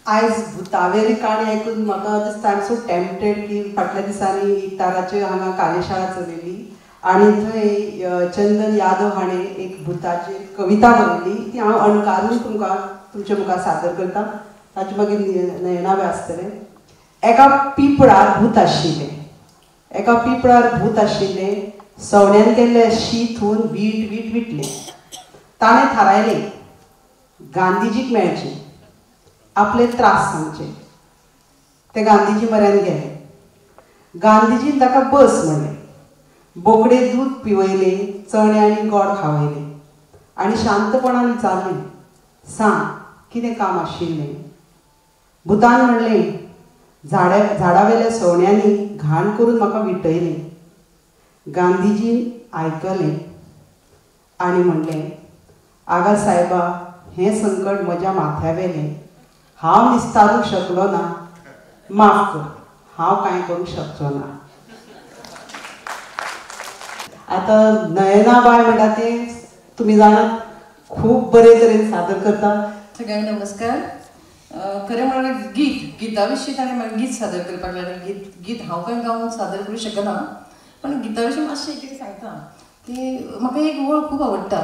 आयज भुतावेरी काणी आयकून म्हाका दिसता आय एम सो टेम्पटेड की फाटल्या दिसांनी इफ्ताराचे हांगा कार्यशाळा चलयली आनी थंय चंदन यादव हाणें एक भुताची कविता बरयली, ती हांव अणकारून तुमकां तुमच्या मुखार सादर करता। ताचे मागीर नयनाबे आसतले। एका पिंपळार भूत आशिल्लें, एका पिंपळार भूत आशिल्लें, सवण्यान केल्लें शीत थून वीट वीट विटलें। ताणें थारायलें गांधीजीक मेळचें, आपले त्रास सांगचे। ते गांधीजी म्हऱ्यान गेले। गांधीजीन ताका बस म्हणलें, बोकडे दूध पिवयले, चणे आनी गोड खावयले आनी शांतपणान विचारलें, सांग कितें काम आशिल्लें। भुतान म्हणलें, झाडावेल्या सवण्यांनी घाण करून म्हाका विटयलें। गांधीजीन आयकलें आनी म्हणलें, आगा सायबा, हें संकट म्हज्या माथ्यावेलें, हांव निस्तारूंक शकलो ना, माफ कर, हांव कांय करूंक शकचो ना। आता नयनाबाय म्हणटा ते तुम्ही जाणात खूप बरे तरेन सादर करता। सगळ्यांना नमस्कार। खरें म्हळ्यार गिता विशीं ताणें म्हाका गीत सादर करपाक लायलें। गीत हांव काय गावन सादर करूंक शकना, पण गिता विशीं मातशें कितें सांगता की म्हाका एक वळ खूब आवडटा।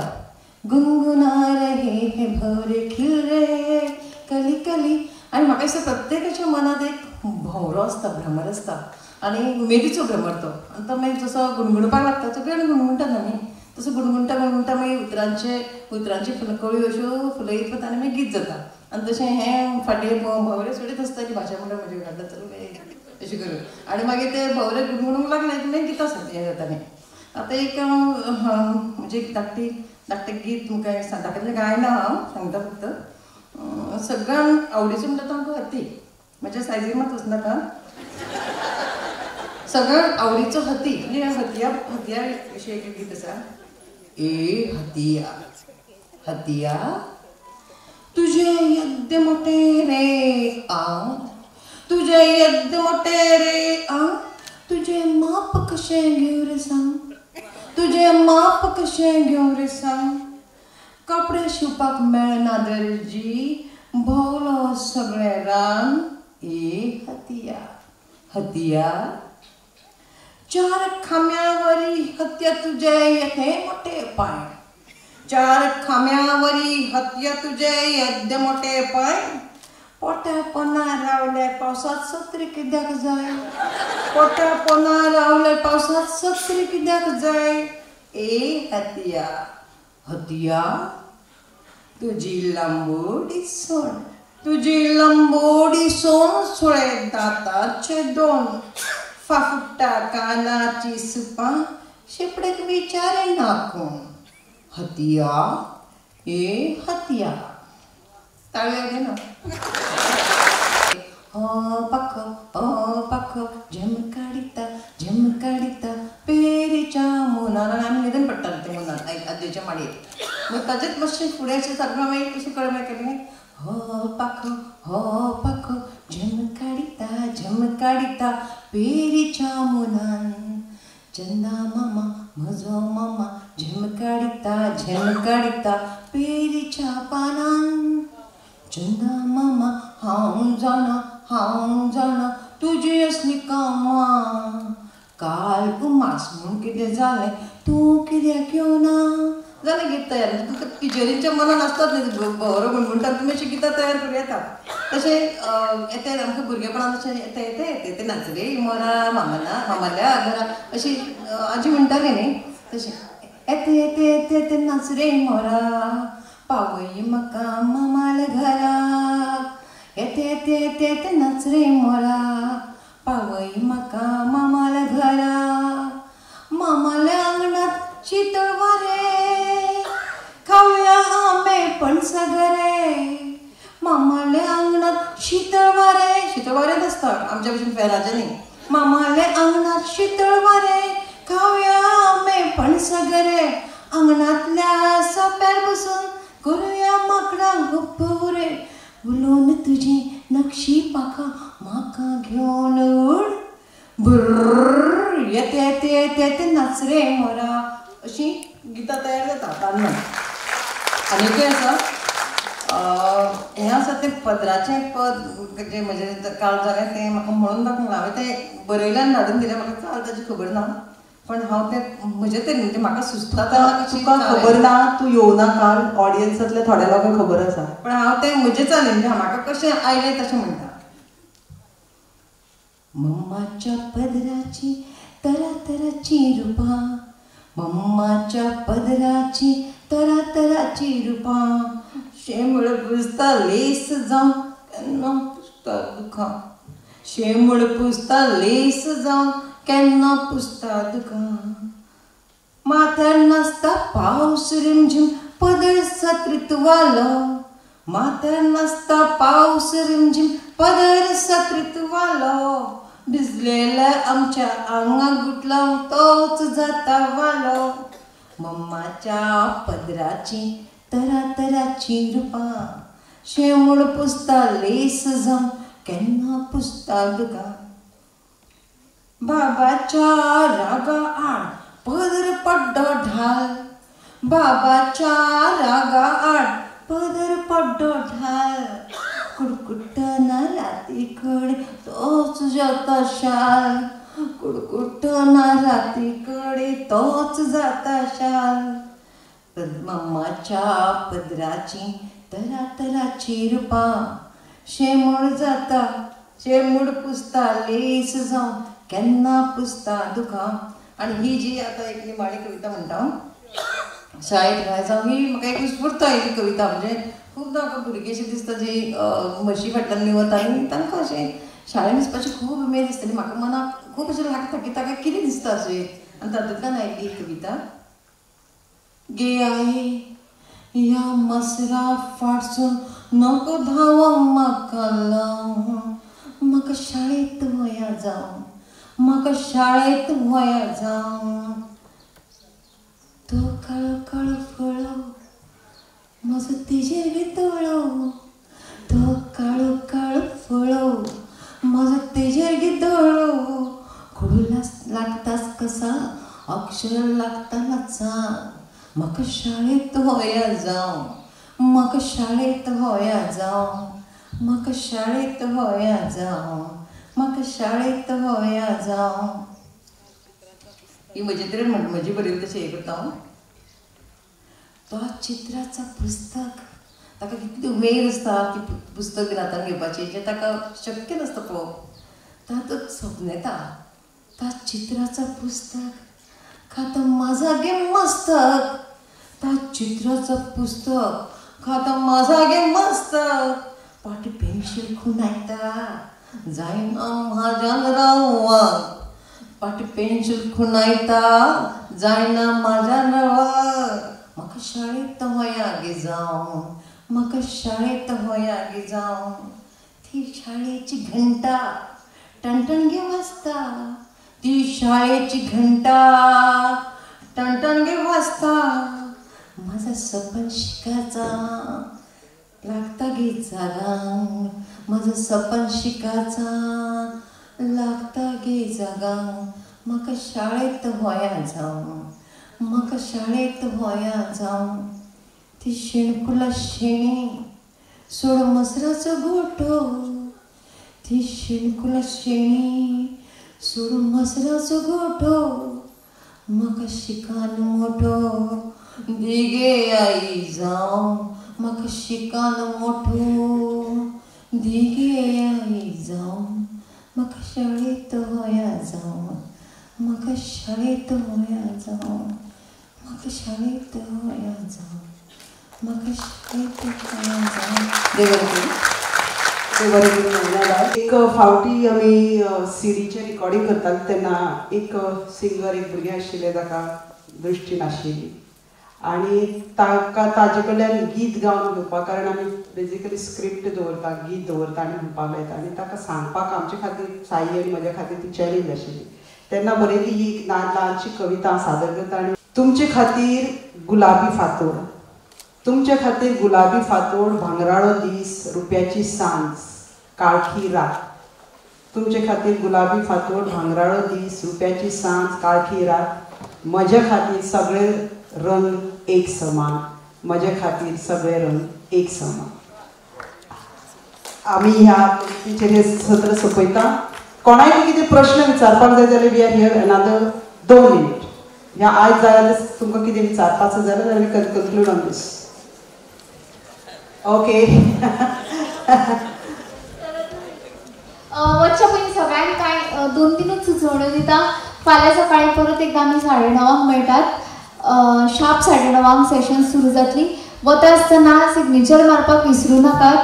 गुनगुना रहे हे भवरे खिल रे कली कली, आनी म्हाका दिसता प्रत्येकाच्या मनात एक भोवरो आसता, भ्रमर आसता आनी उमेदीचो भ्रमर तो। आनी तो मागीर जसो गुणगुणपाक लागता, सगळे जाण गुणगुणटात न्ही, तसो गुणगुणटा गुणगुणटा मागीर उतरांची फुलकळ्यो अश्यो फुलयत वता आनी मागीर गीत जाता। आनी तशें हें फाटीं भोवरे सोडीत आसता ती भाशा म्हणटा म्हजी घालता चलू अशें करून, आनी मागीर ते भोवरे गुणगुणूंक लागले की मागीर गितां हें जातालें। आतां एक म्हणजे धाकटें गीत तुमकां धाकटें गायना, हांव सांगता फक्त। सगळ्यांक आवडीचो म्हणटा तो आमकां हत्ती, म्हज्या सायजीर मात वचनाका। सगळ्यांक आवडीचो हत्ती म्हणजे हत्या विशीं एक गीत आसा। ए हतिया हतिया तुझे यद्द मोटे रे आंग, तुझे यद्द मोटे रे आंग, तुझे माप कशें घेवं रे सांग, तुझे माप कशें घेवं रे सांग। कपडे शिवपाक मेळना दर्जी, भोवलो सगळें रान। ए हतिया हतिया चार खांब्यावरी हत्या तुजे येते मोठे पाय, चार खांब्यावरी हत्या तुजे येद्दे मोठे पाय। पोट्या पोना रावले पावसात सत्री कित्याक जाय, पोट्या पोना रावले पावसात सत्री कित्याक जाय। ए हतिया हतिया तुझी लंबोडी सोन, तुझी लंबोडी सोन, सुळे दाताचे दोन, फाफुट्टा कानाची सुपां, शेपडेक विचारे नाकून। हतिया ए हतिया ताळयो घे ना। हो पाख झम काडिता पेरीच्या मुनान, आनी आमी न्हिदून पडटालीं ते मुनान आदलेच्या माडयेर। मग ताचेच मातशें फुडें अशें सगळें मागीर कशें कळमें केलें। हो पाख झम काडिता पेरीच्या मुनान, चंदा मामा म्हजो मामा झम काडिता पेरीच्या पानान। चंदा मामा हांव जाणा तुजी असली कामां, काल उमास म्हूण कितें जालें तूं कित्याक येवना, जाल्यार गीत तयार. तुका टिचरींच्या मनान आसतात न्ही बरो गुणगुणटात तुमी अशीं गितां तयार करूं येता. तशें येते आमकां भुरगेपणांत अशें येते नाच रे मोरा मामाल्या घरा अशी आजी म्हणटाली न्ही तशें येते येते येते येते नाच रे मोरा पावय म्हाका मामाल्या घराक येते येते येते येते नाच रे मोरा पावय म्हाका मामाल्या घराक मामाल्या आंगणात शीतळ वारे खाऊया आंबे पणस घरे मामाल्या अंगणात शीतळ वारे नसतात आमच्या भशेन फेराचे न्ही. मामाल्या अंगणात शीतळ वारे खाऊया आंबे पणस घरे अंगणातल्या सोप्यार बसून करूया माकडांक गप्प उरे उलोवन तुजी नक्षी पाखां म्हाका घेवन उड बुर्र येते येते येते येते नाच रे मोरा अशी गितां तयार जाता तान्ना. आनी कितें आसा हें आसा तें पदराचें पद जें म्हजें काल जालें तें म्हाका म्हणून दाखोवंक हांवें तें बरयल्यान धाडून दिलें म्हाका काल ताची खबर ना पण हांव तें म्हजें तरी म्हणजे म्हाका सुचता तुका खबर ना तूं येवना काल ऑडियन्सांतल्या थोड्या लोकांक खबर आसा पण हांव तें म्हजें जालें म्हणजे म्हाका कशें आयलें तशें म्हणटा. मम्माच्या पदराची तरातराची रुपां मम्माच्या पदराची तरातराची रुपां शेंबळ पुसता लेस जावन केन्ना पुसता दुखां शेंबळ पुसता लेस जावन केन्ना पुसता दुखां माथ्यार नाचता पावस रिमझिम पदर सत्रीत वालो माथ्यार नाचता पावस रिमझिम पदर सत्रीत वालो भिजलेल्या आमच्या आंगाक गुटलावन तोच जाता वालो मम्माच्या पदराची तरातराची रुपां शेंबूळ पुसता लेस जावन केन्ना पुसता दुखां बाबाच्या रागा आड पदर पड्डो ढाल बाबाच्या रागा आड पदर पड्डो ढाल कुडकुडटना राती कडेन तोच जाता शाल कुडकुडटना राती कडेन तोच जाता शाल मम्माच्या पदराची तरातराची रुपां शेंबूळ जाता शेंबूळ पुसता लेस जावन केन्ना पुसता दुखां. आनी ही जी आतां एक निमाणी कविता म्हणटा शाळेंत घाय जावन ही म्हाका एक स्फूर्त आयली कविता म्हणजे खूबदां म्हाका भुरगीं अशीं दिसता जी म्हशी फाटल्यान निवता आनी तांकां अशें शाळेंत वचपाची खूब उमेद दिसताली म्हाका मनाक खूब अशें लागता की ताका कितें दिसता अशें आनी तातूंतल्यान आयली ही कविता. गे आये या मसरा फाटसून नको धांव म्हाका लावन म्हाका शाळेंत वया जावं म्हाका शाळेंत वया जावं तो काळो काळो फळो म्हजो तेजेर गितळो तो काळो काळो फळो म्हजो तेजेर गितळो खडू लागताच कसा अक्षर लागता नाचांक म्हाका शाळेंत वया जावं म्हाका शाळेंत वया जावं म्हाका शाळेंत वया जावं म्हाका शाळेंत वया जावं. ही म्हजे तरेन म्हणटा म्हजी बरयली तशें हें करता हांव. तो चित्राचा पुस्तक ताका कितली उमेद आसता की पुस्तक बीन हातांत घेवपाची जें ताका शक्य नासता पळोवप तातूंत स्वप्न येता. ता चित्राचा पुस्तक खाता माझा गे मस्तक ता चित्राचा पुस्तक खाता माझा गे मस्तक पाटी पेन्सिल खुनायता जायना म्हाज्यान रावंक पाटी पेन्सिल खुनायता जायना म्हाज्यान रावंक म्हाका शाळेंत वया गे जावं म्हाका शाळेंत वया गे जावं. ती शाळेची घंटा टणटण गे वाजता ती शाळेची घंटा टणटण गे वाजता माझा सपन शिकाचा लागता गे जागांक माझं सपन शिकाचा लागता गे जागांक म्हाका शाळेंत वया जावं म्हाका शाळेंत वया जावं. ती शेणकुला शेणी सोड मसराचो गोठो ती शेणकुला शेणी सोड मसराचो गोठो म्हाका शिकान मोठो दिगे आई जाऊं म्हाका शिकान मोठो दिगे आई जाऊं म्हाका शाळेत वया जाऊं म्हाका शाळेत वया जाऊं म्हाका शाळेत वया जाऊं म्हाका शाळेत वया जाऊं. एक फावटी आमी सीडीचें रिकॉर्डिंग करताले तेन्ना एक सिंगर एक भुरगें आशिल्लें ताका दृश्टी नाशिल्ली आनी ताका ताजे कडल्यान गीत गावन घेवपा कारण आमी बेजिकली स्क्रिप्ट दवरता गीत दवरता आनी म्हणपाक लायता आनी ताका सांगपाक आमचे खातीर साई आनी म्हज्या खातीर ती चॅलेंज आशिल्ली. तेन्ना बरयली ही एक ल्हानशी कविता हांव सादर करता आनी तुमचे खातीर गुलाबी फातोड. तुमचे खातीर गुलाबी फातोड भांगराळो दीस रुप्याची सांज काळखी रात. तुमचे खातीर गुलाबी फातोड भांगराळो दीस रुप्याची सांज काळखी रात. म्हजे खातीर सगळे रंग एक समान. म्हजे खातीर सगळे रंग एक समान. आमी ह्या कवितेचेर सत्र सोंपयता. कोणाय कितें प्रश्न विचारपाक जाय जाल्यार we are here another 2 minute. ह्या आयज जाल्यार तुमकां कितें विचारपाचें जाल्यार we can conclude on this. Okay. वचच्या पयलीं सगळ्यांक कांय 2-3 सुचोवण्यो दिता. फाल्यां सकाळीं परत एकदां आमी 9:30 मेळटात. शार्प 9:30 सेशन सुरू जातली. वता आसतना सिग्नेचर मारपाक विसरूं नाकात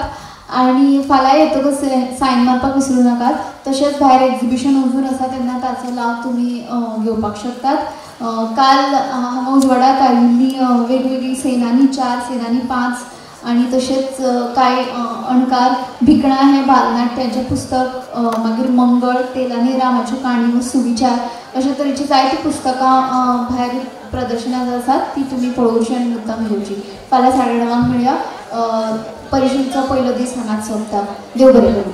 आनी फाल्यां येतकच सायन मारपाक विसरूं नाकात. तशेंच भायर एक्झिबिशन अजून आसा तेन्ना ताचो लाव तुमी घेवपाक शकतात. काल हांगा उजवाडाक आयिल्ली वेगवेगळी सेनानी 4 सेनानी 5 आनी तशेंच कांय अणकार भिकणां हें बालनाट्याचें पुस्तक मागीर मंगळ तेलानी रामाच्यो काणयो सुविचार अशा तरेची जायतीं पुस्तकां भायर प्रदर्शनाक आसात. ती तुमी पळोवची आनी मुद्दाम घेवची. फाल्यां 9:30 मेळया. परिशदेचो पयलो दीस हांगाच सोंपता. देव बरें करूं.